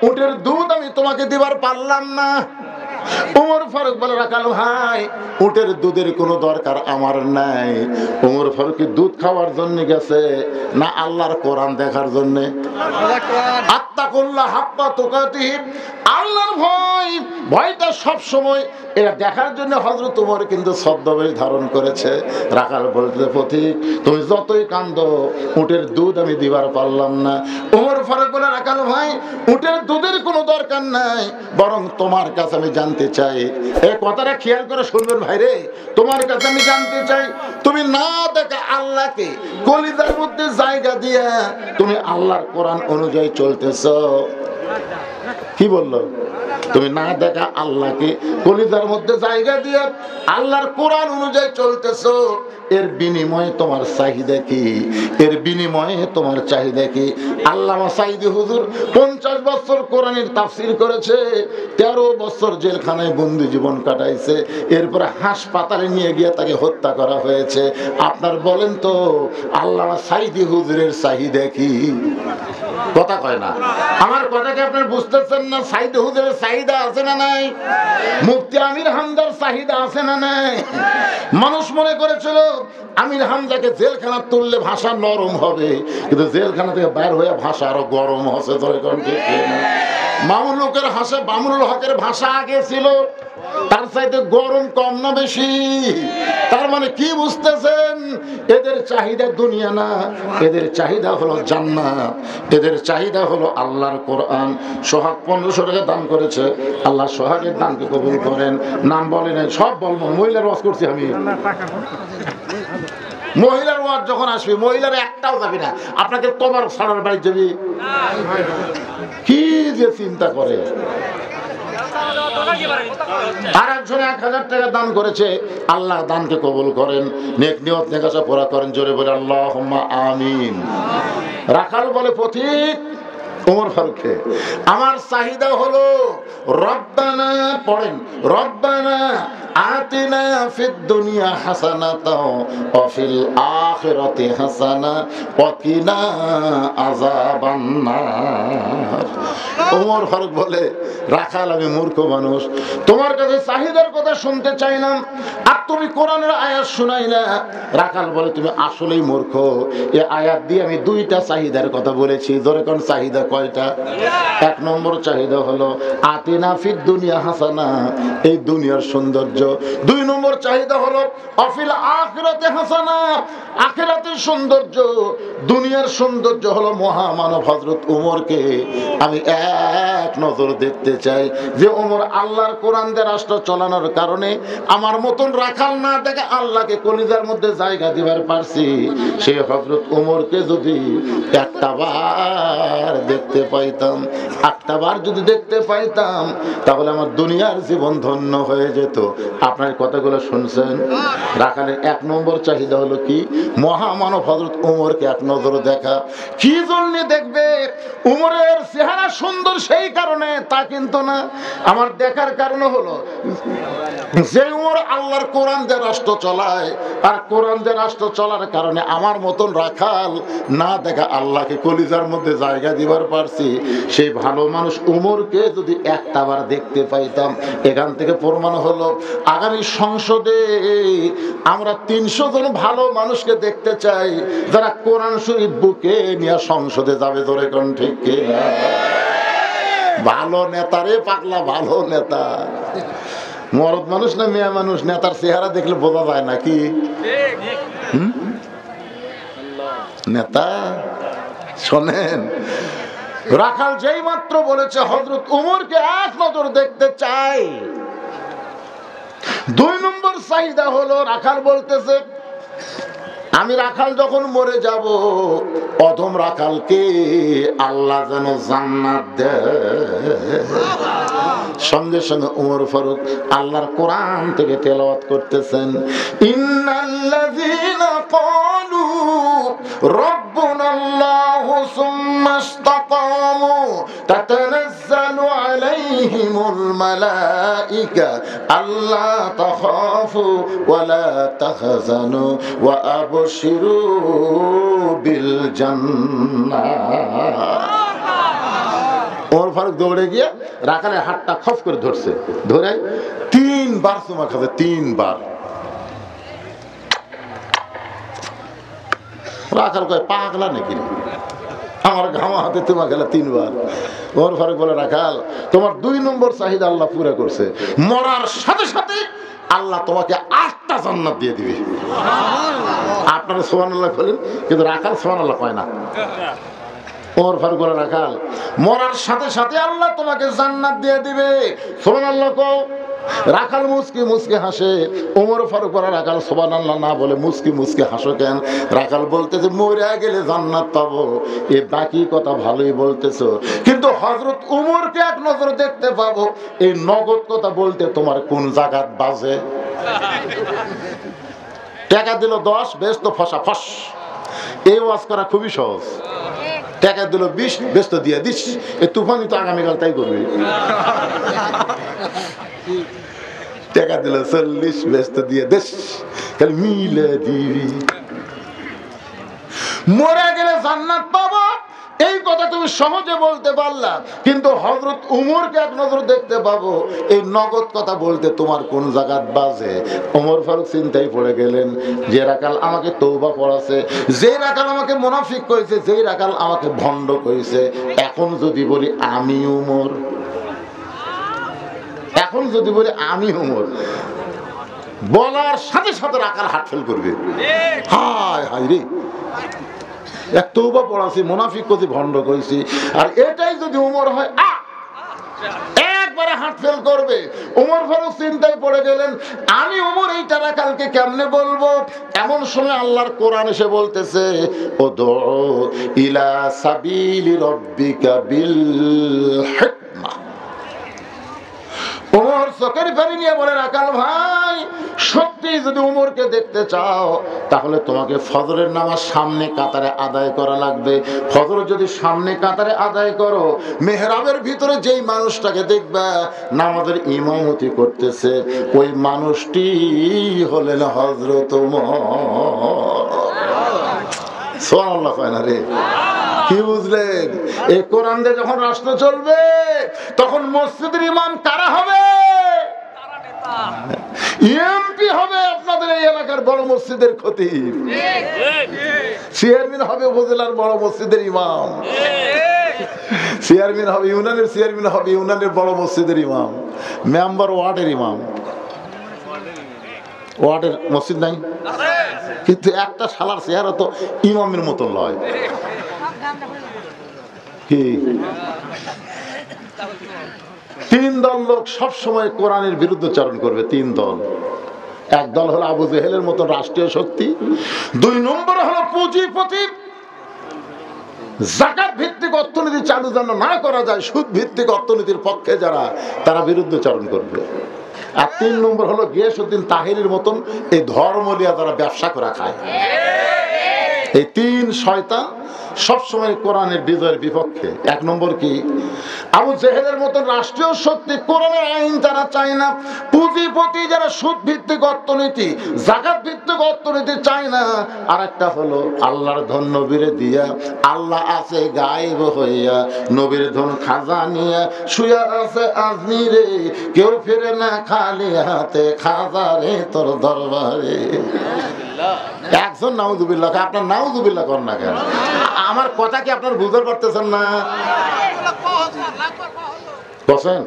উটের দুধ আমি তোমাকে দিবার পারলাম না। ওমর ফারুক বলে, রাখাল ভাই, উটের দুধের কোনো দরকার আমার নাই। ওমর ফারুক দুধ খাওয়ার জন্য গেছে না আল্লাহর কোরআন দেখার জন্য? আত্তাকুল্লাহ হাক্কা তুকাতিহি, আল্লাহর ভয়, ভয়টা সব সময় এটা দেখার জন্য হযরত ওমর কিন্তু ছদ্মবেশ ধারণ করেছে। রাখাল বলতে, পথিক তুমি যতই কান্দো, উটের দুধ আমি দিবার পারলাম না। ওমর ফারুক বলে, রাখাল ভাই, উটের দুধের কোনো দরকার নাই, বরং তোমার কাছে আমি জানতে চাই। এই কথাটা খেয়াল করে শুনবেন ভাইরে, তোমার কাছে আমি জানতে চাই, তুমি না দেখা আল্লাহকে কলিজার মধ্যে জায়গা দিয়া তুমি আল্লাহর কোরআন অনুযায়ী চলতেছো। কি বললো? তুমি না দেখা আল্লাহকে কলিজার মধ্যে জায়গা দিয়ে আল্লাহর কোরআন অনুযায়ী চলতেছো, এর বিনিময়ে তোমার চাহিদা কি? এর বিনিময়ে তোমার চাহিদা কি? আল্লামা সাঈদী হুজুর 50 বছর কোরআনের তাফসীর করেছে, 13 বছর জেলখানায় বন্দি জীবন কাটাইছে, এরপরে হাসপাতালে নিয়ে গিয়ে তাকে হত্যা করা হয়েছে। আপনার বলেন তো আল্লামা সাঈদী হুজুরের চাহিদা কি? কথা কয় না। আমার কথাকে আপনার বুঝতেছেন না? সাঈদী হুজুরের চাহিদা আছে না নাই? মুফতি আমির হামজার চাহিদা আছে না নাই? মানুষ মনে করেছিল আমির হামজাকে জেলখানা তুললে ভাষা নরম হবে, কিন্তু জেলখানা থেকে বাইর হয়ে ভাষা আরো গরম হচ্ছে। মামুনুকের হাসে বামুনুল হকের ভাষা আগে ছিল, তার চাইতে গরম কম না বেশি? তার মানে কি বুঝতেছেন? এদের চাহিদা দুনিয়া না, এদের চাহিদা হলো জান্নাত, এদের চাহিদা হলো আল্লাহর কোরআন। সোহাগ 1500 টাকা দান করেছে, আল্লাহ সোহাগের দানকে কবুল করেন। নাম বলে নাই, সব বলবো। মহিলার ওয়াজ করছি আমি। মহিলার ওয়াজ যখন আসবে, মহিলার একটাও যাবি না, আপনাকে তোমার সারার বাড়ি যাবি। কি যে চিন্তা করে। আর একজনে 1000 টাকা দান করেছে, আল্লাহ দানকে কবুল করেন, নেক নিয়ত নেকাশা পুরা করেন। জোরে বলে আল্লাহুম্মা আমিন। রাখাল বলে, পথিক ওমর ফারুককে, আমার চাহিদা হলো রব্বানা, পড়েন, রব্বানা আতিনা ফিদ দুনিয়া হাসানাতাও ওয়া ফিল আখিরাতি হাসানা ওয়া কিনা আযাবান নার। ওমর ফারুক বলে, রাখাল আমি মূর্খ মানুষ, তোমার কাছে চাহিদার কথা শুনতে চাইলাম আর তুমি কোরআনের আয়াত শুনাই না। রাখাল বলে, তুমি আসলেই মূর্খ। এই আয়াত দিয়ে আমি 2টা চাহিদার কথা বলেছি। ধরে কোন চাহিদা কয়টা? 1 নম্বর চাহিদা হলো আতিনা ফিদ দুনিয়া হাসানা, এই দুনিয়ার সৌন্দর্য। 2 নম্বর চাহিদা হলো অফিল আখিরাতে হাসানা, আখিরাতের সৌন্দর্য। দুনিয়ার সৌন্দর্য হলো মহামানব হযরত ওমরকে আমি এক নজর দেখতে চাই, যে ওমর আল্লাহর কোরআন দিয়ে রাষ্ট্র চালানোর কারণে আমার মতন রাখাল না দেখে আল্লাহকে কলিজার মধ্যে জায়গা দিবার পারছি। সেই হযরত ওমরকে যদি একটা বার দেখতে পাইতাম, একটা বার যদি দেখতে পাইতাম, তাহলে আমার দুনিয়ার জীবন ধন্য হয়ে যেত। আপনার কথাগুলো শুনছেন? রাখালের 1 নম্বর চাহিদা হলো কি? মহামানব হযরত ওমরকে এক নজর দেখা। কি জন্য দেখবে? ওমরের চেহারা সুন্দর সেই কারণে তা কিন্তু না, আমার দেখার কারণ হলো যে ওমর আল্লাহর কোরআন দিয়ে রাষ্ট্র চলায়, আর কোরআন দিয়ে রাষ্ট্র চলার কারণে আমার মতন রাখাল না দেখা আল্লাহকে কলিজার মধ্যে জায়গা দিবার পারছি। সেই ভালো মানুষ ওমরকে যদি একটা বার দেখতে পাইতাম। এখান থেকে প্রমাণ হলো আগামী সংসদে আমরা 300 জন ভালো মানুষকে দেখতে চাই, যারা কোরআন শরীফ বুকে নিয়ে সংসদে যাবে। ধরে কোন ঠিক কিনা? ভালো নেতা রে পাগলা, ভালো নেতা। মরদ মানুষ না মেয়ে মানুষ, নেতার চেহারা দেখলে বোঝা যায় নাকি? নেতা শোনেন, রাখাল যেই মাত্র বলেছে হযরত ওমরকে এক নজর দেখতে চাই, 2 নম্বর চাহিদা হলো, রাখাল বলতেছে আমি রাখাল যখন মরে যাব, প্রথম রাখালকে আল্লাহ যেন জান্নাত দেয়। সঙ্গে সঙ্গে ওমর ফারুক আল্লাহর কোরআন থেকে তেলাওয়াত করতেছেন, ইন্নাল্লাযীনা ক্বালু রাব্বুনাল্লাহু সুম্মা ইসতাকামু তাতানাজ্জালু আলাইহিমুল মালায়েকা আল্লা তাখাফু ওয়া লা তাহজানু ওয়া আবশিরু বিল জান্নাহ। ওমর ফারুক দৌড়ে গিয়ে রাখালের হাতটা খপ করে ধরছে, ধরে 3 বার চুমা খাবে, 3 বার। রাখাল কয় পাগলা নাকি, আমার ঘামা হাতে তোমা খেলা 3 বার। ওমর ফারুক বলে রাখাল তোমার 2 নম্বর চাহিদা আল্লাহ পুরা করছে, মরার সাথে সাথে আল্লাহ তোমাকে 8টা জান্নাত দিয়ে দিবে। আপনারা সুবহানাল্লাহ বলেন, কিন্তু রাখাল সুবহানাল্লাহ কয় না। ওমর ফারুক বলে রাখাল মরার সাথে সাথে আল্লাহ তোমাকে জান্নাত দিয়ে দিবে, সুবহানাল্লাহ কও। রাখাল মুসকি মুসকি হাসে। ওমর ফারুক বলে রাখাল সুবহানাল্লাহ না বলে মুসকি মুসকি হাসো কেন? রাখাল বলতেছে মরে গেলে জান্নাত পাবো, এ বাকি কথা ভালোই বলতেছো, কিন্তু হযরত উমরকে এক নজর দেখতে পাবো, এই নগদ কথা বলতে তোমার কোন জায়গাত বাজে? টাকা দিল 10, বেশ তো ফসা ফস। এই ওয়াজ করা খুবই সহজ। টাকা দিল 20, বেশ তো দিয়ে দিস। এই তুফানি তো আগামীকাল তাই করবি। টাকা দিল 40, বেশ তো দিয়ে দিস, খালি মিলে দিবি। মরে গেলে জান্নাত পাবো, এই কথা তুমি সহজে বলতে পারলা, কিন্তু হযরত উমরকে এক নজর দেখতে পাবো, এই নগদ কথা বলতে তোমার কোন জায়গাত বাজে? ওমর ফারুক চিন্তায় পড়ে গেলেন, যে রাখাল আমাকে তওবা পড়াছে, যে রাখাল আমাকে মুনাফিক কইছে, যে রাখাল আমাকে ভণ্ড কইছে, এখন যদি বলি আমি উমর, এখন যদি বলি আমি উমর, বলার সাথে সাথে রাখাল হাত ফেল করবে। হায় হায় রে, এক তওবা পড়াছি, মুনাফিক কইছি, ভণ্ড কইছি, আর এটাই যদি উমর হয়, একবারে হাত ফেল করবে। ওমর ফারুক চিন্তায় পড়ে গেলেন, আমি উমর এইটা রাখালকে কেমনে বলবো? এমন সময় আল্লাহর কোরআন এসে বলতেছে, উদউ ইলা সাবিলি রাব্বিকা বিল হিকমা। ওমর চোখের পানি নিয়ে বলে রাখাল ভাই, সত্যি যদি উমরকে দেখতে চাও, তাহলে তোমাকে ফজরের নামাজ সামনে কাতারে আদায় করা লাগবে। ফজর যদি সামনে কাতারে আদায় করো, মেহরাবের ভিতরে যেই মানুষটাকে দেখবা নামাজের ইমামতি করতেছে, ওই মানুষটি হলেন হযরত ওমর। সুবহানাল্লাহ কয় না রে? কি বুঝলেন? এই কোরআন দিয়ে যখন রাষ্ট্র চলবে, তখন মসজিদের ইমাম কারা হবে? এমপি হবে আপনাদের এই এলাকার বড় মসজিদের খতিব, চেয়ারম্যান হবে উপজেলার বড় মসজিদের ইমাম, চেয়ারম্যান হবে ইউনিয়নের, চেয়ারম্যান হবে ইউনিয়নের বড় মসজিদের ইমাম, মেম্বার ওয়ার্ডের ইমাম। ওয়ার্ডের মসজিদ নাই, কিন্তু একটা শালার চেহারা তো ইমামের মতো লয়। কি 3 দল লোক সব সময় কোরআনের বিরুদ্ধাচরণ করবে। 3 দল। এক দল হলো আবু জেহেলের মতো রাষ্ট্রীয় শক্তি, 2 নম্বর হলো পুঁজিপতি, যাকাত ভিত্তিক অর্থনীতি চালু যেন না করা যায়, সুদ ভিত্তিক অর্থনীতির পক্ষে যারা, তারা বিরুদ্ধাচরণ করবে। আর 3 নম্বর হলো গিয়াসউদ্দিন তাহিরির মতন এই ধর্ম নিয়ে যারা ব্যবসা করে খায়। এই 3 শয়তান সবসময় কোরআনের বিজয়ের বিপক্ষে। 1 নম্বর কি? আবু জেহেলের মতন রাষ্ট্রীয় শক্তি, কোরআনের আইন তারা চায় না। পুঁজিপতি যারা সুদ ভিত্তিক অর্থনীতি, যাকাত ভিত্তিক অর্থনীতি চায় না। আর একটা হলো আল্লাহর ধন নবীরে দিয়া, আল্লাহ আছে গায়েব হইয়া, নবীর ধন খাজা নিয়া শুয়া আছে আজমিরে, কেউ ফিরে না খালি হাতে, খাজা রে তোর দরবারে। একজন নাউজুবিল্লাহ, আপনার নাউজুবিল্লাহ কর না কেন? আমার কথা কি আপনার বুঝতে পারতেছেন না? বসেন,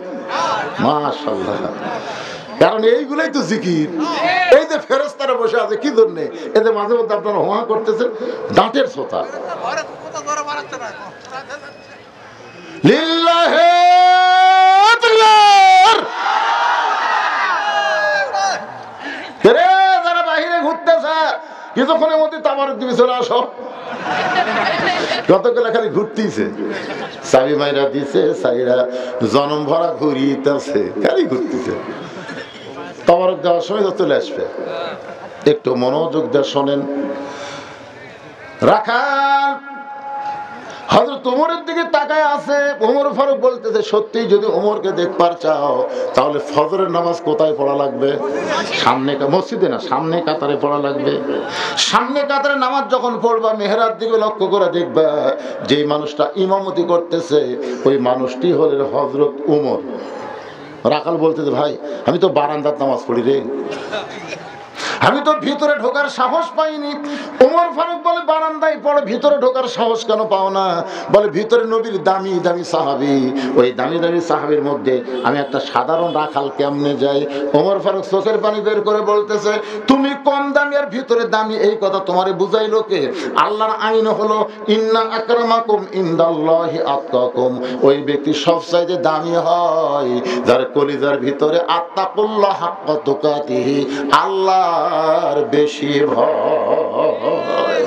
মাশাআল্লাহ। কারণ এইগুলাই তো জিকির। এই যে ফেরেশতারা বসে আছে কি জন্য? এই যে মাঝে মধ্যে আপনারা হোয়া করতেছেন, দাঁতের শ্রোতা। লিল্লাহি যারা বাহিরে ঘুরতেছে, কিছুক্ষণের মধ্যে তাবারক দিবি চলে আসো। কতগুলো খালি ঘুরতেছে, চাবি মাইরা দিছে, চাইরা জনম ভরা ঘুরিতেছে, খালি ঘুরতেছে। তাবারক দেওয়ার সময় চলে আসবে। একটু মনোযোগ দিয়ে শোনেন। রাখাল হযরত ওমরের দিকে তাকায় আছে। ওমর ফারুক বলতেছে, সত্যি যদি ওমরকে দেখবার চাও তাহলে ফজরের নামাজ কোথায় পড়া লাগবে? সামনে, মসজিদে না, সামনে কাতারে পড়া লাগবে। সামনে কাতারে নামাজ যখন পড়বা, মেহরাব দিকে লক্ষ্য করে দেখবা যেই মানুষটা ইমামতি করতেছে ওই মানুষটি হলেন হযরত ওমর। রাখাল বলতেছে, ভাই আমি তো বারান্দার নামাজ পড়ি রে, আমি তো ভিতরে ঢোকার সাহস পাইনি। ওমর ফারুক বলে, বারান্দায় পড়ে ভিতরে ঢোকার সাহস কেন পাও না? বলে, ভিতরে নবীর দামি দামি সাহাবী, ওই দামি দামি সাহাবীর মধ্যে আমি একটা সাধারণ রাখাল কেমনে যাই? ওমর ফারুক চোখের পানি বের করে বলতেছে, তুমি কম দামি আর ভিতরে দামি, এই কথা তোমারে বুঝাইলো কে? আল্লাহর আইন হলো ইন্না আকরামাকুম ইনদাল্লাহি আতকাকুম, ওই ব্যক্তি সবচাইতে দামি হয় যার কলিজার ভিতরে আত্তাকুল্লাহ হাক্কা তুকাতিহি, আল্লাহ আর বেশি ভয়।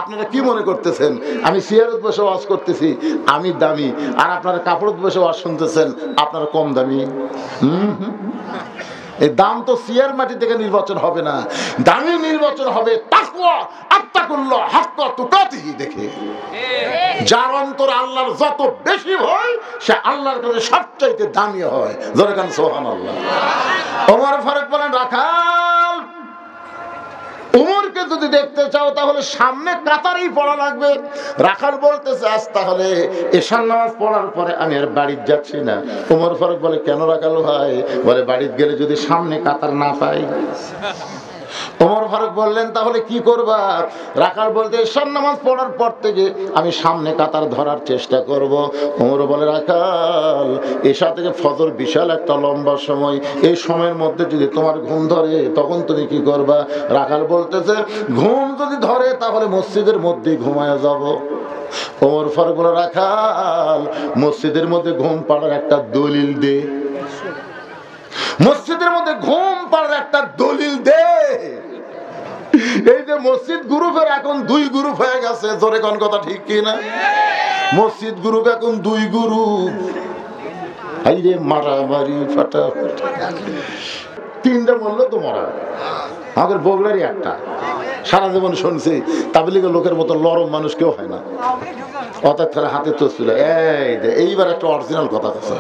আপনারা কি মনে করতেছেন আমি চেয়ারত বসে ওয়াজ করতেছি আমি দামি, আর আপনারা কাপড়ত বসে ওয়াজ শুনতেছেন আপনারা কম দামি? এই দাম তো চেয়ার মাটি থেকে নির্বাচন হবে না, দামি নির্বাচন হবে তাকওয়া আত্তাকুল্লাহ হাক্কা তুকাতিহি দেখে। যার অন্তর আল্লাহর যত বেশি ভয় সে আল্লাহর কাছে সবচাইতে দামি হয়। জোরে কান সুবহানাল্লাহ। ওমর ফারুক বলেন, রাখাল উমরকে যদি দেখতে চাও তাহলে সামনে কাতারেই পড়া লাগবে। রাখাল বলতেছে, আজ তাহলে এশার নামাজ পড়ার পরে আমি আর বাড়িতে যাচ্ছি না। ওমর ফারুক বলে, কেন রাখাল ভাই? বলে, বাড়িতে গেলে যদি সামনে কাতার না পাই। ওমর ফারুক বললেন, তাহলে কি করবা? রাখাল বলতে, এশার নামাজ পড়ার পর থেকে আমি সামনে কাতার ধরার চেষ্টা করব। ওমর বলে, রাখাল এশা থেকে ফজর বিশাল একটা লম্বা সময়, এই সময়ের মধ্যে যদি তোমার ঘুম ধরে তখন তুমি কি করবা? রাখাল বলতেছে, ঘুম যদি ধরে তাহলে মসজিদের মধ্যেই ঘুমায় যাব। ওমর ফারুক বলে, রাখাল মসজিদের মধ্যে ঘুম পাড়ার একটা দলিল দে, মসজিদের মধ্যে ঘুম পাড়ার একটা দলিল দে। এই যে মসজিদ গ্রুপের এখন 2 গ্রুপ হয়ে গেছে, জোরে কোন কথা ঠিক কি না? মসজিদ গ্রুপ এখন 2 গ্রুপ, হাইরে মারামারি ফাটাফাটি। 3টা বললো তো মরা, আমাদের বগুড়ারই একটা। সারা জীবন শুনছি তাবলীগের লোকের মতো লরম মানুষ কেউ হয় না, অর্থাৎ হাতে তো ছিল। এইবার একটা অরিজিনাল কথা আছে,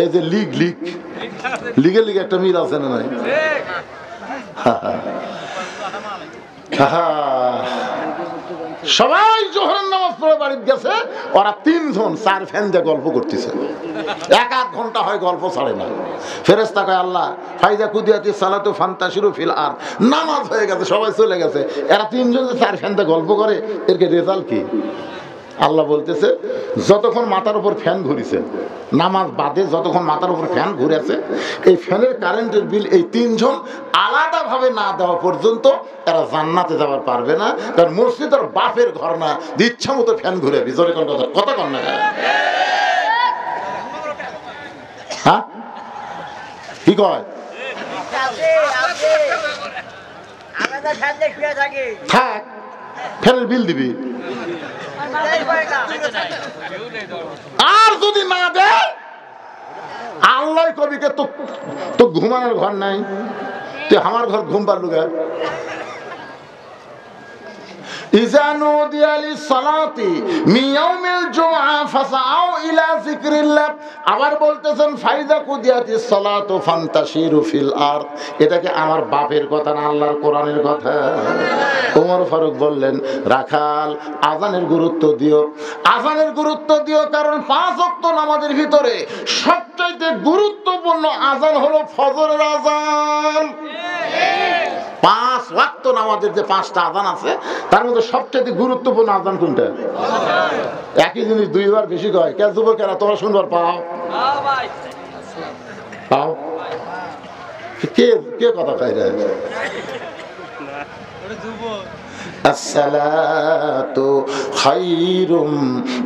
এই যে লিগের লিগে একটা মিল আছে না নাই? সবাই জোহরের নামাজ পড়ে বাড়িতে গেছে, ওরা 3 জন 4 ফ্যান দিয়ে গল্প করতেছে, 1-1 ঘন্টা হয় গল্প ছাড়ে না। ফেরেশতা কয়, আল্লাহ ফাইজা কুদিয়াতি সালাতু ফান্তাশিরু ফিল আরদ, নামাজ হয়ে গেছে সবাই চলে গেছে, এরা 3 জন যে 4 ফ্যান দিয়ে গল্প করে এর রেজাল্ট কি? আল্লাহ বলতেছে, যতক্ষণ মাথার উপর ফ্যান ঘুরিছে, নামাজ বাদে যতক্ষণ মাথার উপর ফ্যান ঘুরেছে, এই ফ্যানের কারেন্টের বিল এই 3 জন আলাদাভাবে না দেওয়া পর্যন্ত এরা জান্নাতে যাবার পারবে না। কারণ মসজিদ আর বাপের ঘর না, ইচ্ছা মতো ফ্যান ঘুরে ভিতরে কোন কথা কন না। হ্যাঁ কি কয়? থাক, ফ্যানের বিল দিবি। আর যদি না দেয় আল্লাহ কবিকে, তো ঘুমানোর ঘর নাই, তুই আমার ঘর ঘুম পারলু গা। আবার বলতেছেন, ফাইদা কুদিয়াতিস সালাতু ফান্তাশিরু ফিল আরদ, এটাকে আমার বাপের কথা না আল্লাহর কোরআনের কথা। ওমর ফারুক বললেন, রাখাল আযানের গুরুত্ব দিও, আযানের গুরুত্ব দিও, কারণ 5 ওয়াক্ত নামাজের ভিতরে সবচাইতে গুরুত্বপূর্ণ আযান হলো ফজরের আযান। 5 ওয়াক্ত নামাজের যে 5টা আযান আছে তার মধ্যে সবচেয়ে গুরুত্বপূর্ণ আযান কোনটা? একই জিনিস 2 বার বেশি কয়, কে যুবকেরা তোমরা শুনবার পাও? পাও? কে কথা কয় রে? আসসালাতু খায়রুম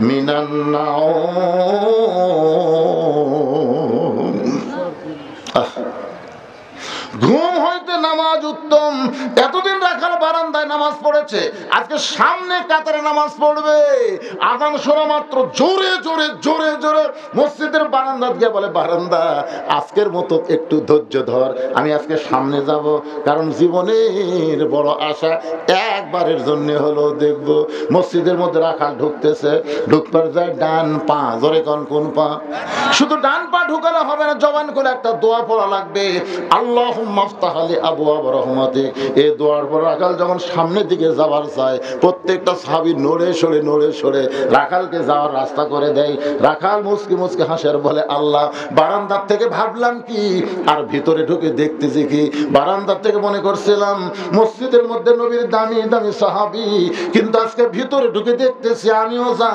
মিনান নাওম। ঘুম হইতে নামাজ উত্তম। এতদিন রাখাল বারান্দায় নামাজ পড়ে করেছে আজকে সামনে কাতারে নামাজ পড়বে, আযান শোনা মাত্র জোরে জোরে জোরে জোরে মসজিদের বারান্দা গিয়ে বলে, বারান্দা আজকের মতো একটু ধৈর্য ধর, আমি আজকে সামনে যাব, কারণ জীবনের বড় আশা একবারের জন্য হলো দেখব। মসজিদের মধ্যে রাখাল ঢুকতেছে, ঢুকবার যায় ডান পা, জোরে কোন পা, শুধু ডান পা ঢুকানো হবে না, জবান করে একটা দোয়া পড়া লাগবে, আল্লাহুম্মা আফতাহ লি আবওয়াব রাহমাতিক। এই দোয়ার পর রাখাল যখন সামনের দিকে যাবার চায়, প্রত্যেকটা সাহাবী নড়ে সরে রাখালকে যাওয়ার রাস্তা করে দেয়। রাখাল মুচকি মুচকি হাসে আর বলে, আল্লাহ, বারান্দার থেকে ভাবলাম কি আর ভিতরে ঢুকে দেখতেছি কি, বারান্দার থেকে মনে করছিলাম মসজিদের মধ্যে নবীর দামি দামি সাহাবী, কিন্তু আজকে ভিতরে ঢুকে দেখতেছি আমিও যা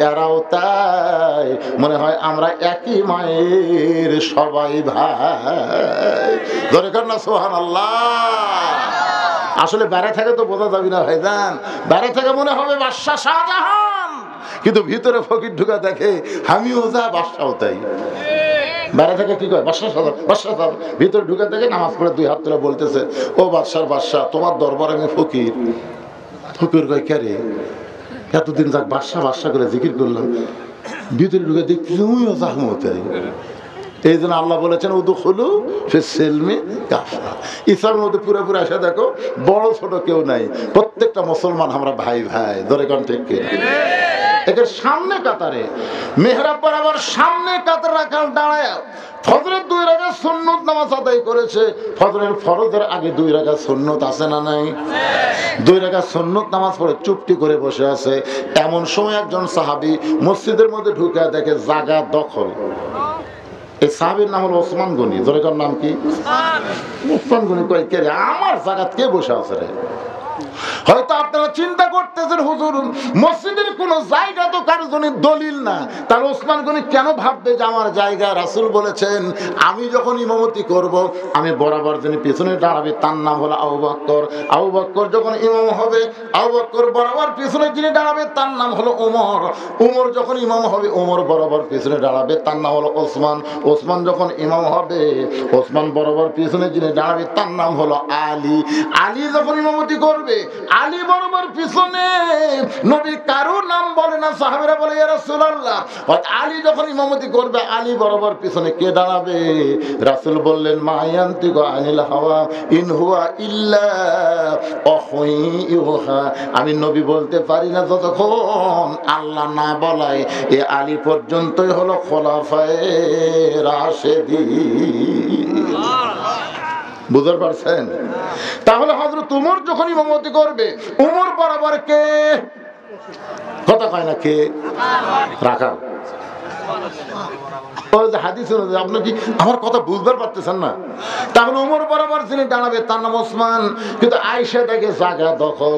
এরাও তাই, মনে হয় আমরা একই মায়ের সবাই ভাই। ধরে কর না সুবহানাল্লাহ। আসলে বাইরে থেকে তো বোঝা যাবে না ভাইজান, বাইরে থেকে মনে হবে বাদশা শাহজাহান, কিন্তু ভিতরে ফকির ঢুকা দেখে আমিও যা বাদশাও তাই। বাইরে থেকে কি কয়, বাদশা শাহজাহান, ভিতরে ঢুকা দেখে নামাজ পড়ে দুই হাত তুলে বলতেছে, ও বাদশার বাদশা, তোমার দরবারে আমি ফকির। ফকির কয়, কে রে, এতদিন যাক বাদশা করে জিকির করলাম, ভিতরে ঢুকে দেখতেছি আমিও যাও তাই। এই জন্য আল্লাহ বলেছেন, উদখুলু ফিস সিলমি কাফা। ইসলামের মধ্যে পুরোপুরি এসে দেখো, বড় ছোট কেউ নাই, প্রত্যেকটা মুসলমান আমরা ভাই ভাই। ধরে কোন ঠিক কি? এদের সামনে কাতারে মেহরাব বরাবর সামনে কাতার রাখাল দাঁড়ায় ফজরের 2 রাকাত সুন্নত নামাজ আদায় করেছে। ফজরের ফরজের আগে 2 রাকাত সুন্নত আছে না নাই? 2 রাকাত সুন্নত নামাজ পড়ে চুপটি করে বসে আছে। এমন সময় একজন সাহাবী মসজিদের মধ্যে ঢুকে দেখে জায়গা দখল। এই সাহাবীর নাম হলো ওসমান গনি। জোরেকার নাম কি? ওসমান গনি। কয়, কে রে, আমার জায়গা কে বসে আছে রে? হয়তো আপনারা চিন্তা করতেছেন, হুজুর মসজিদের কোন জায়গা তো কারো জন্য দলিল না, তাহলে ওসমান গনি কেন ভাববে যে আমার জায়গা? রাসূল বলেছেন, আমি যখন ইমামতি করব, আমি বরাবর যিনি পিছনে দাঁড়াবে তার নাম হলো আবু বকর। আবু বকর যখন ইমাম হবে, আবু বকর বরাবর পিছনে যিনি দাঁড়াবে তার নাম হলো ওমর। ওমর যখন ইমাম হবে, ওমর বরাবর পিছনে দাঁড়াবে তার নাম হলো ওসমান। ওসমান যখন ইমাম হবে, ওসমান বরাবর পিছনে যিনি দাঁড়াবে তার নাম হলো আলী। আলী যখন ইমামতি করবে, আলী বরাবর পিছনে। নবী কারো নাম বলে না, সাহাবীরা বলে ইয়া রাসূলুল্লাহ। আলী যখন ইমামতি করবে, আলী বরাবর পিছনে কে দাঁড়াবে? রাসূল বললেন, মা ইয়ান্তিকু আনিল হাওয়া ইন হুয়া ইল্লা ওয়াহয়ুহা। আমি নবী বলতে পারি না যতক্ষণ আল্লাহ না বলায়। এ আলী পর্যন্তই হলো খোলাফায়ে রাশেদিন। বুঝতে পারছেন? তাহলে হযরত ওমর যখন ইমামতি করবে, ওমর বরাবর কে? কথা কয় না কে? রাখাল। হাদিস অনুযায়ী আপনি কি আমার কথা বুঝবার পারতেছেন না? তাহলে ওমর বরাবর যিনি দাঁড়াবে তার নাম ওসমান। কিন্তু আয়েশা দেখে জায়গা দখল।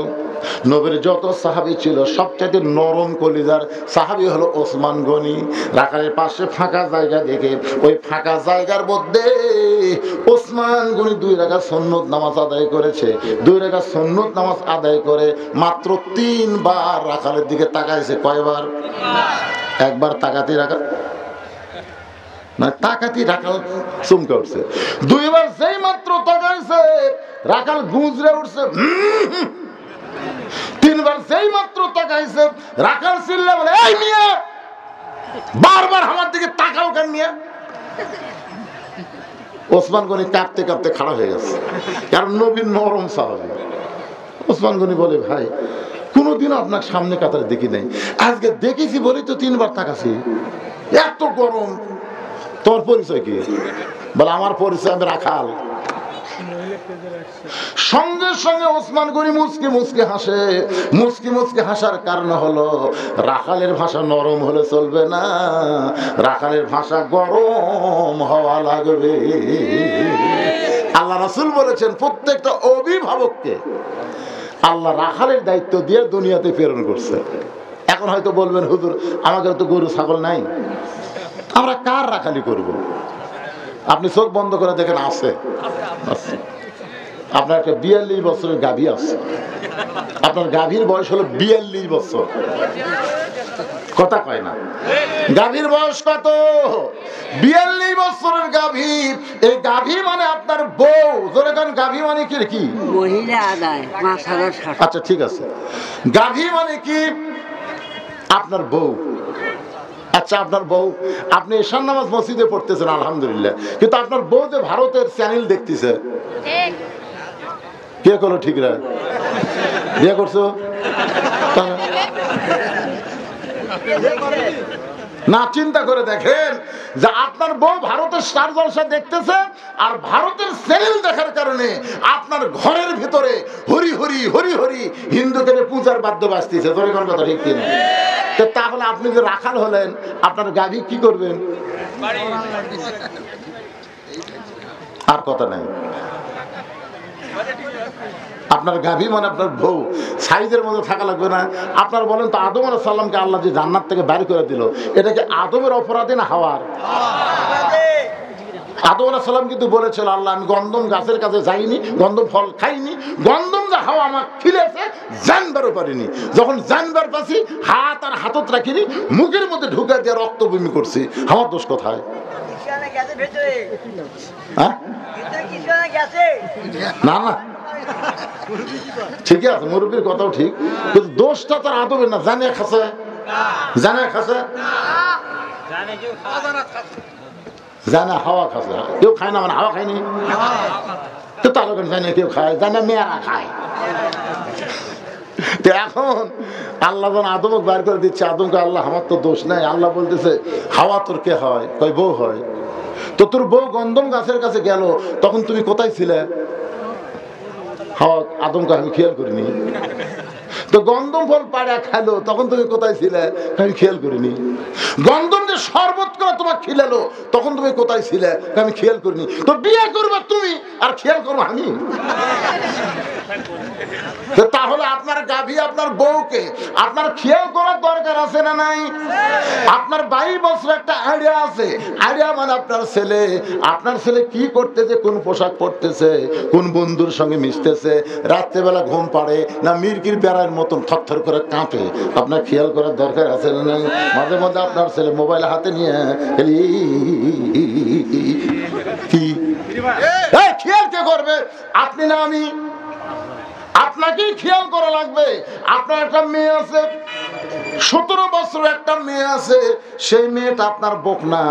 নবীর যত সাহাবী ছিল সবচেয়ে নরম কলিজার সাহাবী হলো ওসমান গনি। রাখালের পাশে ফাঁকা জায়গা দেখে ওই ফাঁকা জায়গার মধ্যে ওসমান গনি 2 রাকাত সুন্নত নামাজ আদায় করেছে। 2 রাকাত সুন্নত নামাজ আদায় করে মাত্র 3 বার রাখালের দিকে তাকাইছে। কয়বার? একবার তাকাতে রাখা না, তাকাতি রাখাল চমকে উঠছে। 2 বার যেই মাত্র তাকাইছে, রাখাল গুঁজরে উঠছে। 3 বার যেই মাত্র তাকাইছে, রাখাল চিল্লা বলে, এই মিয়া, বারবার আমার দিকে তাকাও কেন মিয়া? ওসমান গনি কাঁপতে কাঁপতে খাড়া হয়ে গেছে, কারণ নবীর নরম সাহাবী। ওসমান গনি বলে, ভাই কোনোদিন আপনার সামনে কাতারে দেখি নাই, আজকে দেখেছি বলেই তো 3 বার তাকাছি। এত গরম, তোর পরিচয় কি? বলে, আমার পরিচয় আমি রাখাল। সঙ্গে সঙ্গে ওসমান গনি মুচকি মুচকি হাসে। মুচকি মুচকি হাসার কারণ হলো, রাখালের ভাষা নরম হলে চলবে না, রাখালের ভাষা গরম হওয়া লাগবে। আল্লাহ রাসূল বলেছেন, প্রত্যেকটা অভিভাবককে আল্লাহ রাখালের দায়িত্ব দিয়ে দুনিয়াতে প্রেরণ করছে। এখন হয়তো বলবেন, হুজুর আমাদের তো গরু ছাগল নাই, আমরা কার রাখালি করব? আপনি চোখ বন্ধ করে দেখেন, আছে। আপনার একটা 42 বছরের গাভী আছে, আপনার গাভীর বয়স হলো 42 বছর। কথা কয় না। গাভীর বয়স কত? 42 বছরের গাভী। এই গাভী মানে আপনার বউ। ধরে দেন গাভী মানে কি? মহিলা আদায় 5,000। আচ্ছা ঠিক আছে, গাভী মানে কি? আপনার বউ। আচ্ছা আপনার বউ, আপনি ঈশান নামাজ মসজিদে পড়তেছেন আলহামদুলিল্লাহ, কিন্তু আপনার বউ যে ভারতের চ্যানেল দেখতেছে, কে করলো ঠিক রা? বিয়ে করছো না? চিন্তা করে দেখেন যে আপনার বউ ভারতের স্টার জলসা দেখতেছে, আর ভারতের চ্যানেল দেখার কারণে আপনার ঘরের ভিতরে হরি হরি হরি হরি হিন্দুদের পূজার বাদ্য বাজতেছে। তোর কোন কথা ঠিক কিনা? তাহলে আপনি যে রাখাল হলেন, আপনার গাভী কি করবেন? আর কথা নাই। আপনার গাভী মানে আপনার বউ, সাইজের মধ্যে থাকা লাগবে না? আপনার বলেন তো, আদম আলাইহিস সালামকে আল্লাহ যে জান্নাত থেকে বের করে দিল, এটা কি আদমের অপরাধী না হাওয়ার? আদম আলাইহিস সালাম কিন্তু বলেছিল, আল্লাহ আমি গন্ধম গাছের কাছে যাইনি, গন্ধম ফল খাইনি, গন্ধম যে হাওয়া আমার খিলেছে জানবারও পারিনি। যখন জানবার পাচ্ছি, হাত আর হাতত রাখিনি, মুখের মধ্যে ঢুকে দিয়ে রক্ত বমি করছি। আমার দোষ কোথায়? না না ঠিকই আছে, মুরব্বীর কথাও ঠিক, কিন্তু দোষটা তার আদবের না। জানে খাসে, জানে খাসে, জানে হাওয়া খাসে। কেউ খায় না মানে হাওয়া খায়নি তো, তার জানে কেউ খায়, জানে মেয়েরা খায়। এখন আল্লাহ যখন আদমকে বার করে দিচ্ছে, আদমকে আল্লাহ আমার তো দোষ নাই, আল্লাহ বলতেছে হাওয়া তোর কে হয়? কয় বউ হয়। তো তোর বউ গন্ধম গাছের কাছে গেল, তখন তুমি কোথায় ছিলে? হাওয়া আদমকে আমি খেয়াল করিনি। তো গন্ধম ফল পাড়া খাইলো, তখন তুমি কোথায় ছিলে? আমি খেয়াল করিনি। গন্ধম যে শরবত করে তোমার খিলালো, তখন তুমি কোথায় ছিলে? আমি খেয়াল করিনি। তো বিয়ে করবে তুমি আর খেয়াল করবো আমি? তাহলে আপনার গাভী আপনার বউকে আপনার খেয়াল করার দরকার আছে না নাই? আপনার 22 বছর একটা আইডিয়া আছে। আইডিয়া মানে আপনার ছেলে, আপনার ছেলে কি করতেছে, কোন পোশাক পরতেছে, কোন বন্ধুর সঙ্গে মিশতেছে, রাত্রেবেলা ঘুম পাড়ে না মির্গির বেড়ার মতন থরথর করে কাঁপে, আপনার খেয়াল করার দরকার আছে না নাই? মাঝে মধ্যে আপনার ছেলে মোবাইল হাতে নিয়ে কি খেয়াল কে করবে? আপনি না আমি? আপনাকেই খেয়াল করা লাগবে। আপনার একটা মেয়ে আছে, 17 বছর একটা মেয়ে আছে, সেই মেয়েটা আপনার বকনা,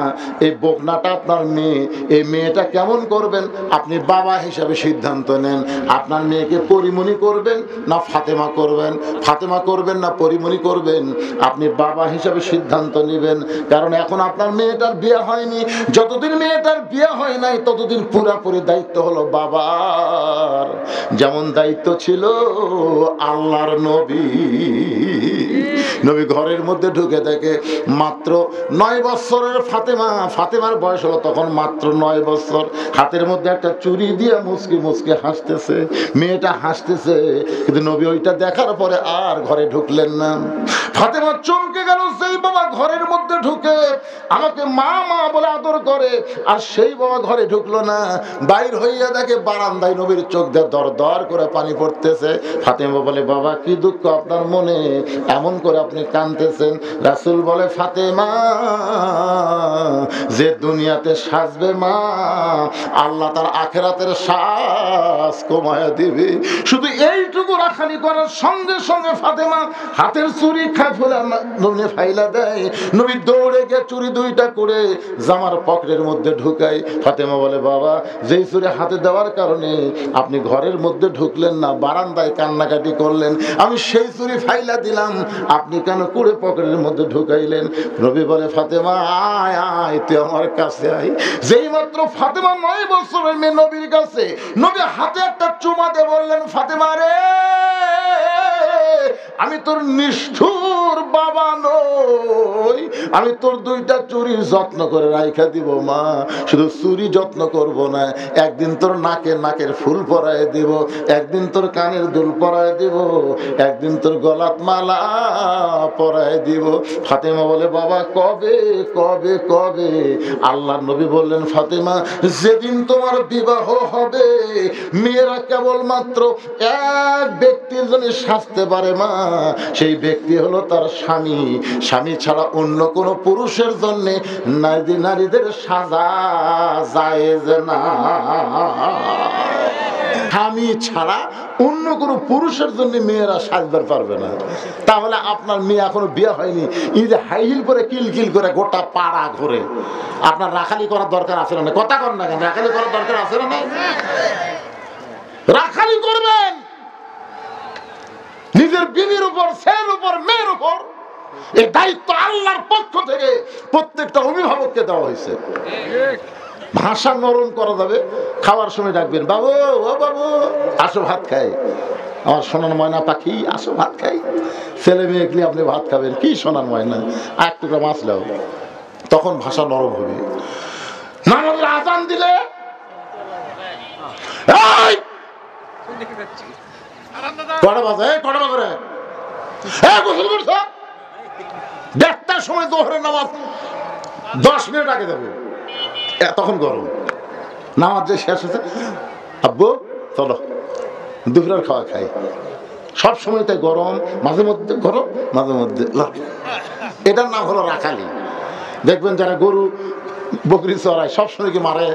এই বকনাটা আপনার মেয়ে। এই মেয়েটা কেমন করবেন? আপনি বাবা হিসাবে সিদ্ধান্ত নেন। আপনার মেয়েকে পরিমণি করবেন না ফাতেমা করবেন? ফাতেমা করবেন না পরিমণি করবেন? আপনি বাবা হিসাবে সিদ্ধান্ত নেবেন। কারণ এখন আপনার মেয়েটার বিয়ে হয়নি। যতদিন মেয়েটার বিয়ে হয় নাই, ততদিন পুরাপুরি দায়িত্ব হলো বাবার। যেমন দায়িত্ব ছিল আল্লাহর নবী। নবী ঘরের মধ্যে ঢুকে দেখে মাত্র 9 বছরের ফাতেমা। ফাতেমার বয়স হলো তখন মাত্র 9 বছর। হাতের মধ্যে একটা চুরি দিয়ে মুচকি মুচকি হাসতেছে, মেয়েটা হাসতেছে। কিন্তু নবী ওইটা দেখার পরে আর ঘরে ঢুকলেন না। ফাতেমা চমকে গেল, সেই বাবা ঘরের মধ্যে ঢুকে আমাকে মা মা বলে আদর করে, আর সেই বাবা ঘরে ঢুকলো না। বাইর হইয়া দেখে বারান্দায় নবীর চোখ দিয়ে দর দর করে পানি পড়তেছে। ফাতেমা বলে, বাবা কি দুঃখ আপনার মনে, এমন করে আপনি কাঁদতেছেন? রাসূল বলে, ফাতেমা যে দুনিয়াতে সাজবে মা, আল্লাহ তার আখিরাতের সাজ কমায়া দিবে। শুধু এইটুকু রাখালি করার সঙ্গে সঙ্গে ফাতেমা হাতের চুরি খায় ফেলে নবী ফাইলা দেয়। নবী দৌড়ে গিয়ে চুরি 2টা করে জামার পকেটের মধ্যে ঢুকায়। ফাতেমা বলে, বাবা যেই চুরি হাতে দেওয়ার কারণে আপনি ঘরের মধ্যে ঢুকলেন না, বারান্দায় কান্নাকাটি করলেন, আমি সেই চুরি ফাইলা দিলাম, আপনি কেন কুড়ে পকেটের মধ্যে ঢুকাইলেন? নবী বলে, ফাতেমা আয় আয়, তুই আমার কাছে আয়। যেই মাত্র ফাতেমা 9 বছরের মেয়ে নবীর কাছে, নবী হাতে একটা চুমা দিয়ে বললেন, ফাতেমা রে, আমি তোর নিষ্ঠুর বাবা নই, আমি তোর 2টা চুরির যত্ন করে রাইখা দিব মা। শুধু চুরি যত্ন করব না, একদিন তোর নাকের ফুল পরায় দিব, একদিন তোর কানের দুল পরায় দিব, একদিন তোর গলাত মালা পরায় দিব। ফাতেমা বলে, বাবা কবে কবে কবে? আল্লাহর নবী বললেন, ফাতেমা যেদিন তোমার বিবাহ হবে, মেয়েরা কেবলমাত্র এক ব্যক্তির জন্য সাজতে পারে মা, সেই ব্যক্তি হলো তার স্বামী, স্বামী ছাড়া অন্য কোনো পুরুষের জন্য নারীদের সাজা জায়েজ না। স্বামী ছাড়া অন্য কোনো পুরুষের জন্য মেয়েরা সাজবার পারবে না। তাহলে আপনার মেয়ে এখনো বিয়ে হয়নি, এই যে হাই হিল করে কিলকিল করে গোটা পাড়া ঘুরে, আপনার রাখালি করার দরকার আছে না? কথা কর না কেন? রাখালি করার দরকার আছে না? রাখালি করবেন নিজের বিবির উপর, ছেলের উপর, মেয়ের উপর। এই দায়িত্ব আল্লাহর পক্ষ থেকে প্রত্যেকটা অভিভাবককে দেওয়া হয়েছে। ভাষা নরম করা যাবে, খাওয়ার সময় ডাকবেন, বাবু ও বাবু আসো ভাত খাই, আমার সোনার ময়না পাখি আসো ভাত খাই। ছেলে মেয়ে গেলে আপনি ভাত খাবেন, কি সোনার ময়না, আর এক টুকরা মাছ লাও, তখন ভাষা নরম হবে। নামাজের আজান দিলে কটা বাজে, কটা বাজে রে, গোসল করছ, 1:30টার সময় জোহরের নামাজ 10 মিনিট আগে যাবে, তখন গরম। নামাজ যে শেষ হয়েছে, আব্বু চলো দুপুরের খাওয়া খাই। সব সময় তাই গরম, মাঝে মধ্যে গরম, মাঝে মধ্যে। এটার নাম হলো রাখালি। দেখবেন যারা গরু বকরি চড়ায় সবসময় কি মারে,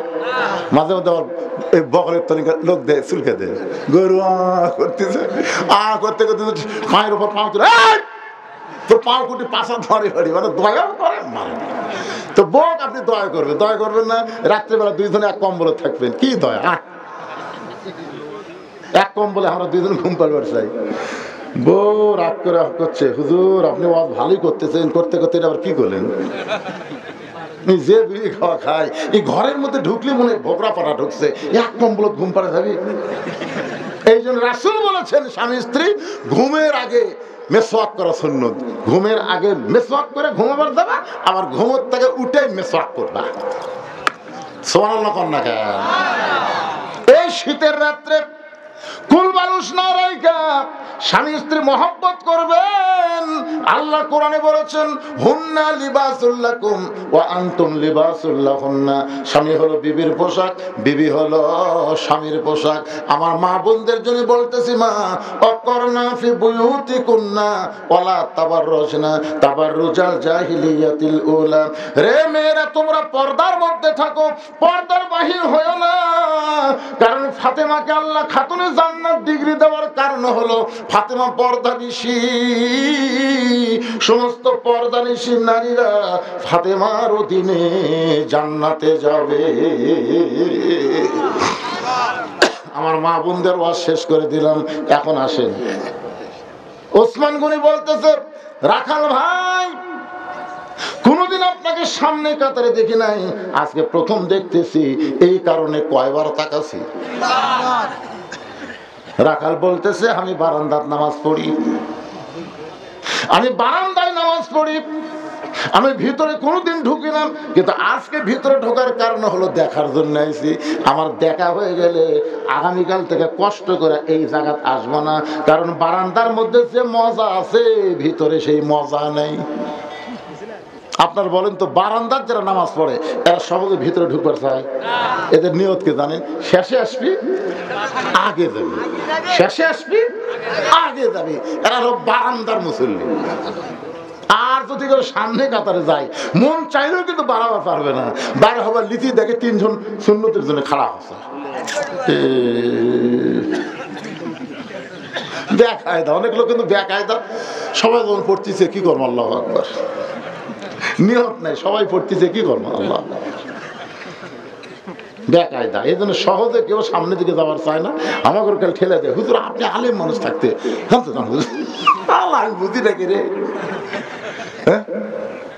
মাঝে মধ্যে আবার বকরের তরিকা লোক দেয়, চুলকে দেয়। গরু করতেছে, করতে করতে পায়ের উপর পাও তুলে, তোর পাও কুটি পাশা ধরে ধরি, মানে দয়াও করে মারে। তো বক আপনি দয়া করবেন, দয়া করবেন না, রাত্রেবেলা দুইজনে এক কম্বলে থাকবেন, কি দয়া, এক কম্বলে আমরা দুইজন ঘুম পাড়বার চাই। বউ রাগ করে করছে, হুজুর আপনি ভালোই করতেছেন, করতে করতে এটা আবার কি করলেন? যে বিড়ি খাওয়া খায়, এই ঘরের মধ্যে ঢুকলে মনে ভোগরা পাড়া ঢুকছে, এক কম্বলত ঘুম পাড়া যাবে। এই জন্য রাসূল বলেছেন স্বামী স্ত্রী ঘুমের আগে মেসওয়াক করা সুন্নত। ঘুমের আগে মেসওয়াক করে ঘুমাবার যাবা, আবার ঘুমোর থেকে উঠে মেসওয়াক করবা। সুবহানাল্লাহ কন্যা কেন? এই শীতের রাত্রে কুল বালুস না রাইখা স্বামী স্ত্রী মহব্বত করবেন। আল্লাহ কোরআনে বলেছেন, হুন্না লিবাসুল লাকুম ওয়া আনতুম লিবাসুল লাহুন্না। স্বামী হলো বিবির পোশাক, বিবি হলো স্বামীর পোশাক। আমার মা বোনদের জন্য বলতেছি, মা অকরনা ফি বুয়ুতিকুন্না ওয়ালা তাবাররুজনা তাবাররুজাল জাহিলিয়াতিল উলা। রে মেয়েরা তোমরা পর্দার মধ্যে থাকো, পর্দার বাহির হয়ো না। কারণ ফাতেমাকে আল্লাহ খাতুনে জান্নাত ডিগ্রি দেওয়ার কারণ হলো ফাতেমা পর্দানিশী। সমস্ত পর্দানিশী নারীরা ফাতেমার অধীনে জান্নাতে যাবে। আমার মা বোনদের ওয়াজ শেষ করে দিলাম, এখন আসেন। ওসমান গনি বলতেছে, রাখাল ভাই কোনদিন আপনাকে সামনে কাতারে দেখি নাই, আজকে প্রথম দেখতেছি, এই কারণে কয়বার তাকাছি। রাখাল বলতেছে, আমি বারান্দাত নামাজ পড়ি, আমি বারান্দায় নামাজ পড়ি, আমি ভিতরে কোনোদিন ঢুকি না, কিন্তু আজকে ভিতরে ঢোকার কারণ হলো দেখার জন্য আইছি। আমার দেখা হয়ে গেলে আগামীকাল থেকে কষ্ট করে এই জায়গাত আসবো না, কারণ বারান্দার মধ্যে যে মজা আছে ভিতরে সেই মজা নেই। আপনার বলেন তো, বারান্দার যারা নামাজ পড়ে এরা সহজে ভিতরে ঢুকবার চায়? এদের নিয়তকে জানেন, শেষে আসবি আগে যাবি, শেষে আসবি আগে যাবি। এরা হলো বারান্দার মুসল্লি। আর যদি কেউ সামনে কাতারে যায়, মন চাইলেও কিন্তু বাড়াবার পারবে না। বাইরে হবার লিচি দেখে 3 জন সুন্নতের জন্য খাড়া হচ্ছে, বেকায়দা। অনেক লোক কিন্তু বেকায়দা, সবাই যখন পড়তেছে কি করবো, আল্লাহু আকবার, নিয়ত নাই, সবাই পড়তেছে কি করবো, আল্লাহ, বেকায়দা। এই জন্য সহজে কেউ সামনের দিকে যাওয়ার চায় না। আমাকে কাল ঠেলে দেয়, হুজুর আপনি আলেম মানুষ থাকতে, আমি বুঝি নাকি রে, হ্যাঁ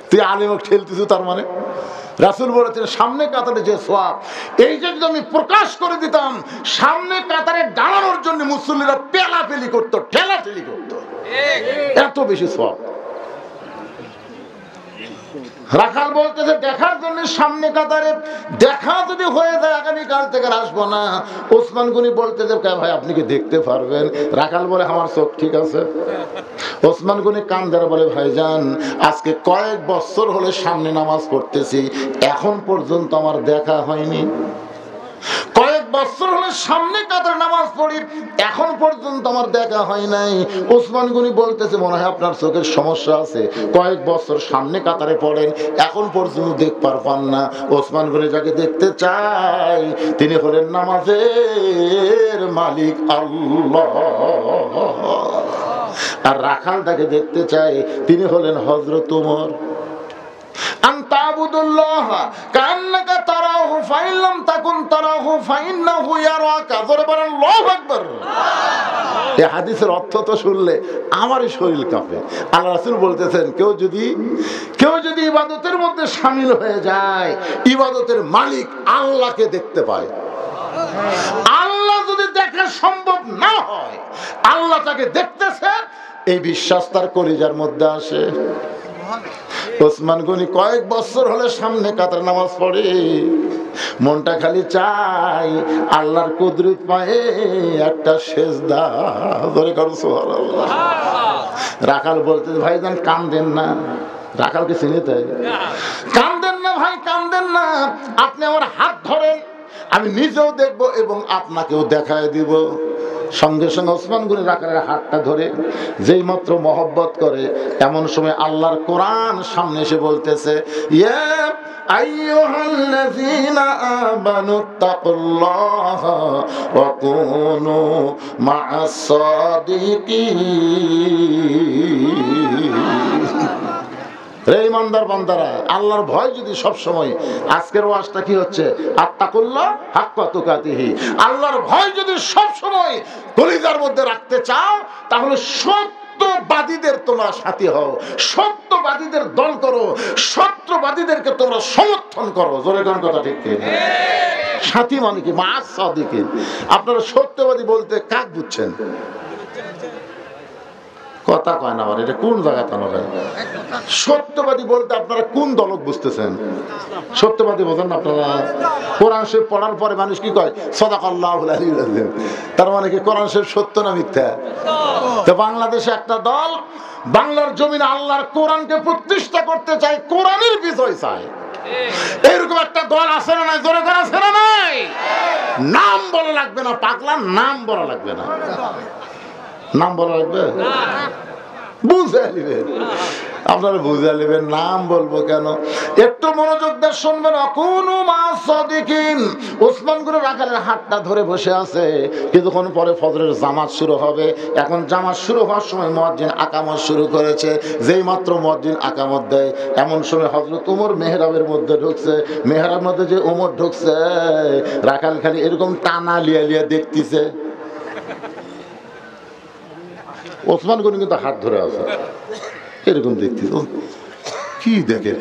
তুই আলেম ঠেলতেছ, তার মানে রাসূল বলেছেন সামনে কাতারে যে সওয়াব, এই যে যদি আমি প্রকাশ করে দিতাম, সামনে কাতারে দাঁড়ানোর জন্য মুসল্লিরা পেলাপেলি করতো, ঠেলাঠেলি করতো, এত বেশি সওয়াব। রাখাল বলতেছে, দেখার জন্য সামনে কাতারে দেখা যদি হয়ে যায় আগামীকাল থেকে আসবো না। ওসমান গনি বলতেছে, ভাই আপনি কি দেখতে পারবেন? রাখাল বলে, আমার চোখ ঠিক আছে। ওসমান গনি কান ধরে বলে, ভাইজান আজকে কয়েক বছর হলে সামনে নামাজ পড়তেছি, এখন পর্যন্ত আমার দেখা হয়নি। কয়েক বছর হলে সামনে কাতারে নামাজ পড়ি, এখন পর্যন্ত আমার দেখা হয় নাই। ওসমান গনি বলতেছে মনে হয় আপনার চোখের সমস্যা আছে, কয়েক বছর সামনে কাতারে পড়েন, এখন পর্যন্ত দেখবার পান না। ওসমান গনি যাকে দেখতে চাই তিনি হলেন নামাজের মালিক আল্লাহ, আর রাখাল তাকে দেখতে চাই তিনি হলেন হযরত ওমর। আনতাবুদুল্লাহ কান্নাকা তারাহু ফাইন লাম তাকুন তারাহু ফাইন্নাহু ইয়ারাকা। জোরে বলেন আল্লাহু আকবার। এই হাদিসের অর্থ তো শুনলে আমারই শরীর কাঁপে। আল্লাহ রাসূল বলতেছেন কেউ যদি ইবাদতের মধ্যে শামিল হয়ে যায়, ইবাদতের মালিক আল্লাহকে দেখতে পায়। আল্লাহ যদি দেখা সম্ভব না হয়, আল্লাহ তাকে দেখতেছে, এই বিশ্বাস তার কলিজার মধ্যে আসে। ওসমান গনি কয়েক বছর হলে সামনে কাতার নামাজ পড়ে, মনটা খালি চাই আল্লাহর কুদরত পায়ে একটা সেজদা। ধরে করো সুবহানাল্লাহ। রাখাল বলতে ভাইজান কান্দেন না, রাখালকে চিনতে কান্দেন না ভাই, কান্দেন না, আপনি আমার হাত ধরেন, আমি নিজেও দেখবো এবং আপনাকেও দেখায় দিব। সঙ্গে সঙ্গে ওসমান গনি রাখালের হাতটা ধরে যেই মাত্র মহব্বত করে, এমন সময় আল্লাহর কোরআন সামনে এসে বলতেছে, ইয়া আইয়ুহাল্লাযীনা আমানুত্তাকুল্লাহা ওয়া কুনু মা'আস সাদিকিন। রে ইমানদার বান্দারা, আল্লাহর ভয় যদি সব সময়, আজকের ওয়াজটা কি হচ্ছে, আত্তাকুল্লাহ হাক্কা তুকাতিহি, আল্লাহর ভয় যদি সব সময় কলিজার মধ্যে রাখতে চাও, তাহলে সত্যবাদীদের তোমরা সাথী হও, সত্যবাদীদের দল করো, সত্যবাদীদেরকে তোমরা সমর্থন করো। জোরে কোন কথা ঠিক কি? সাথী মানে কি? মা'আস সাদিকিন। আপনারা সত্যবাদী বলতে কাক বুঝছেন? কথা কয় না, এটা কোন জায়গা তানোরা? সত্যবাদী বলতে আপনারা কোন দলক বুঝতেছেন? সত্যবাদী বোঝেন না আপনারা? কোরআন শরীফ পড়ার পরে মানুষ কি কয়? সাদাকাল্লাহুল আলিয়্যুল আযীম। তার মানে কি কোরআন শরীফ সত্য না মিথ্যা? তো বাংলাদেশে একটা দল বাংলার জমিনে আল্লাহর কোরআনকে প্রতিষ্ঠা করতে চায়, কোরআনের বিজয় চায়। এরকম একটা দল আছে না নাই? জোরে করে আছে না নাই? নাম বলা লাগবে না পাগলা, নাম বলা লাগবে না। নাম বলা লাগবে? বুঝে নেবেন আপনারা, বুঝে নেবেন। নাম বলবো কেন? একটু মনোযোগ দিয়ে শুনবেন। কুনু মা'আস সাদিকিন। ওসমান গনি রাখালের হাতটা ধরে বসে আছে। কিছুক্ষণ পরে ফজরের জামাত শুরু হবে। এখন জামাত শুরু হওয়ার সময় মুয়াজ্জিন আকামত শুরু করেছে। যেই মাত্র মুয়াজ্জিন আকামত দেয়, এমন সময় হযরত ওমর মেহরাবের মধ্যে ঢুকছে। মেহরাবের মধ্যে যে ওমর ঢুকছে, রাখাল খালি এরকম টানা লিয়া লিয়া দেখতেছে। ওসমান গনি কিন্তু হাত ধরে আছে, এরকম দেখতেছে। কি দেখে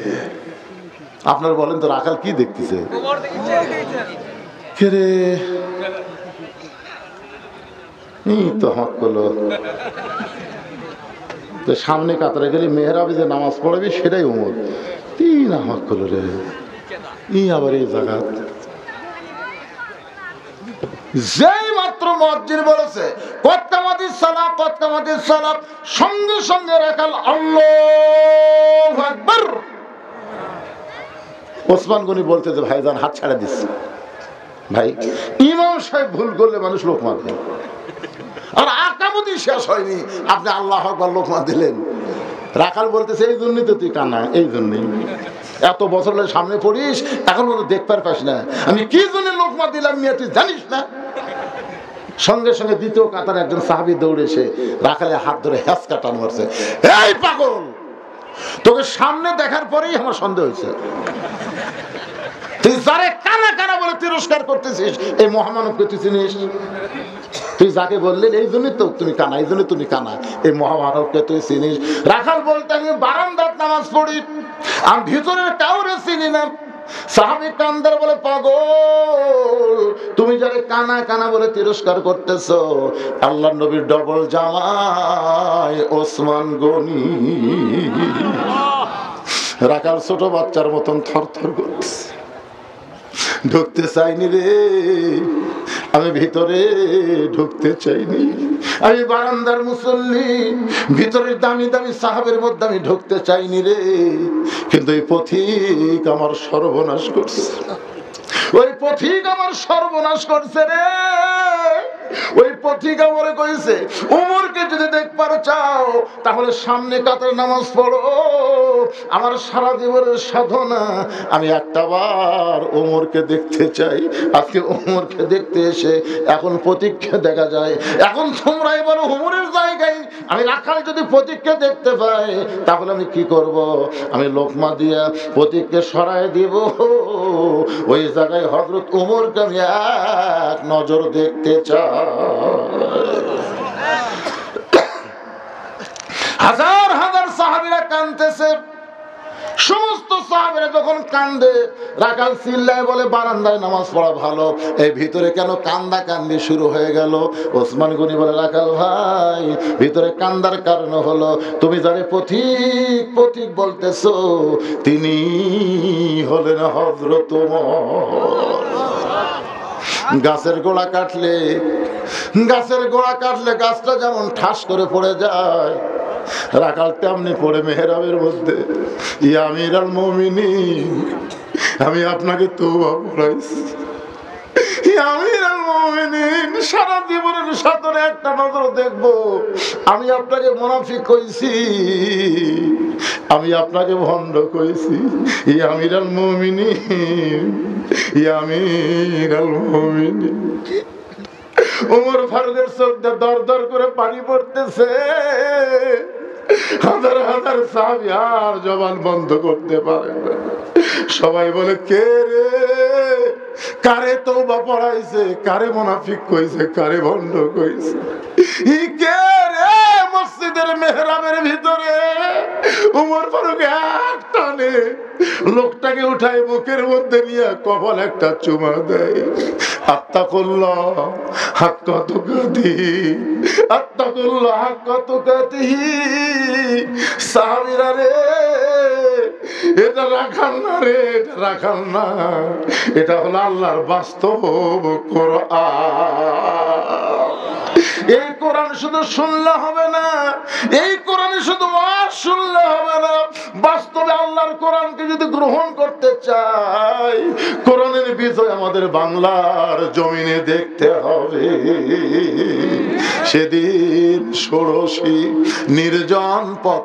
আপনারা বলেন তো, রাখাল কি দেখতেছে? তো হক করলো, সামনে কাতারে গেলে মেহরাবে যে নামাজ পড়াবি সেটাই ওমর। তিন হক করলো রে, আবার এই জায়গা। যেই মাত্র মুয়াজ্জিন বলেছে কতমাদিস সালাত, কতমাদিস সালাত, সঙ্গে সঙ্গে রাখাল আল্লাহু আকবার। ওসমান গনি বলতে যে ভাইজান হাত ছাড়া দিচ্ছে। ভাই, ইমাম সাহেব ভুল করলে মানুষ লোকমা দেয়, আর আকামতই শেষ হয়নি আপনি আল্লাহু আকবার লোকমা দিলেন। রাখাল বলতেছে এই জন্যই তো তুই কানা, এই জন্যই এত বছর সামনে পড়িস, এখন দেখবার পাস না আমি কি জন্য লোকমা দিলাম, মিয়া তুই জানিস না? সঙ্গে সঙ্গে দ্বিতীয় কাতারে একজন সাহাবী দৌড়ে এসে রাখালের হাত ধরে হ্যাঁচকা টান মারছে। এই পাগল, তোকে সামনে দেখার পরেই আমার সন্দেহ হয়েছে, তুই যারে কানা কানা বলে তিরস্কার করতেছিস, এই মহামানবকে তুই চিনিস? তুই যাকে বললেন এই জন্যই তো তুমি কানা, এই জন্য তুমি কানা, এই মহামানবকে তুই চিনিস? রাখাল বলতে আমি বারান্দার নামাজ পড়ি, আমি ভিতরের কাউরে চিনি না। সাহাবী কান্দার বলে পাগল, তুমি যারে কানা কানা বলে তিরস্কার করতেছো, আল্লাহর নবীর ডবল জামাই ওসমান গনি। রাখাল ছোট বাচ্চার মতন থরথর করতেছে, ঢুকতে চাইনি রে, আমি ভিতরে ঢুকতে চাইনি, আমি বারান্দার মুসল্লি, ভিতরের দামি দামি সাহাবের মধ্যে আমি ঢুকতে চাইনি রে, কিন্তু এই পথিক আমার সর্বনাশ করছে। ওই পথিক আমার সর্বনাশ করছে রে। ওই পথিক আমারে কইছে ওমরকে যদি দেখবার চাও তাহলে সামনে কাতারে নামাজ পড়ো। আমার সারা জীবনের সাধনা আমি একটাবার ওমরকে দেখতে চাই। আজকে ওমরকে দেখতে এসে এখন পথিককে দেখা যায়। এখন তোমরাই বলো ওমরের জায়গায় আমি রাখাল যদি পথিককে দেখতে পাই তাহলে আমি কি করব? আমি লোকমা দিয়া পথিককে সরায় দিব। ওই জায়গায় হযরত ওমরকে আমি এক নজর দেখতে চাই। হাজার হাজার সাহাবীরা কাঁদতেছে। সমস্ত সাহাবীরা যখন কান্দে রাখাল চিল্লায় বলে বারান্দায় নামাজ পড়া ভালো, এই ভিতরে কেন কান্দা কান্দি শুরু হয়ে গেল? ওসমান গনি বলে রাখাল ভাই ভিতরে কান্দার কারণ হলো তুমি যারে পথিক পথিক বলতেছো তিনি হলেন হযরত ওমর। গাছের গোড়া কাটলে গাছটা যেমন ঠাস করে পড়ে যায়, রাখাল তেমনি পড়ে মেহরাবের মধ্যে। ইয়া আমিরুল মুমিনিন, আমি আপনাকে তওবা পড়াইছি। ইয়া আমিরুল মুমিনিন, সারা জীবনের সাথে একটা নজর দেখবো। আমি আপনাকে মুনাফিক কইছি, আমি আপনাকে ভণ্ড কইছি। ইয়া আমিরুল মুমিনিন, ইয়া আমিরুল মুমিনিন। ওমর ফারুকের চোখ দিয়ে দর দর করে পানি পড়তেছে। হাজার হাজার সাহাবী আর জবান বন্ধ করতে পারে না। সবাই বলে কে রে, কারে তওবা পড়াইছে, কারে মুনাফিক কইছে, কারে ভণ্ড কইছে? ই কে রে মসজিদের মেহরাবের ভিতরে ওমর ফারুক এক টানে লোকটাকে উঠায় বুকের মধ্যে নিয়ে কপাল একটা চুমা দেয়। আত্তাকুল্লাহ হাক্কা তুকাতিহি, আত্তাকুল্লাহ হাক্কা তুকাতিহি। সাহাবীরা রে, এটা রাখাল না রে, এটা রাখাল না, এটা হলো আল্লাহর বাস্তব কোরআন। এই কোরআন শুধু শুনলে হবে না, এই কোরআনে শুধু ওয়াজ শুনলে হবে না। বাস্তবে আল্লাহর কোরআনকে যদি গ্রহণ করতে চাই, কোরআনের বিজয় আমাদের বাংলার জমিনে দেখতে হবে। সেদিন ষোড়শী নির্জন পথ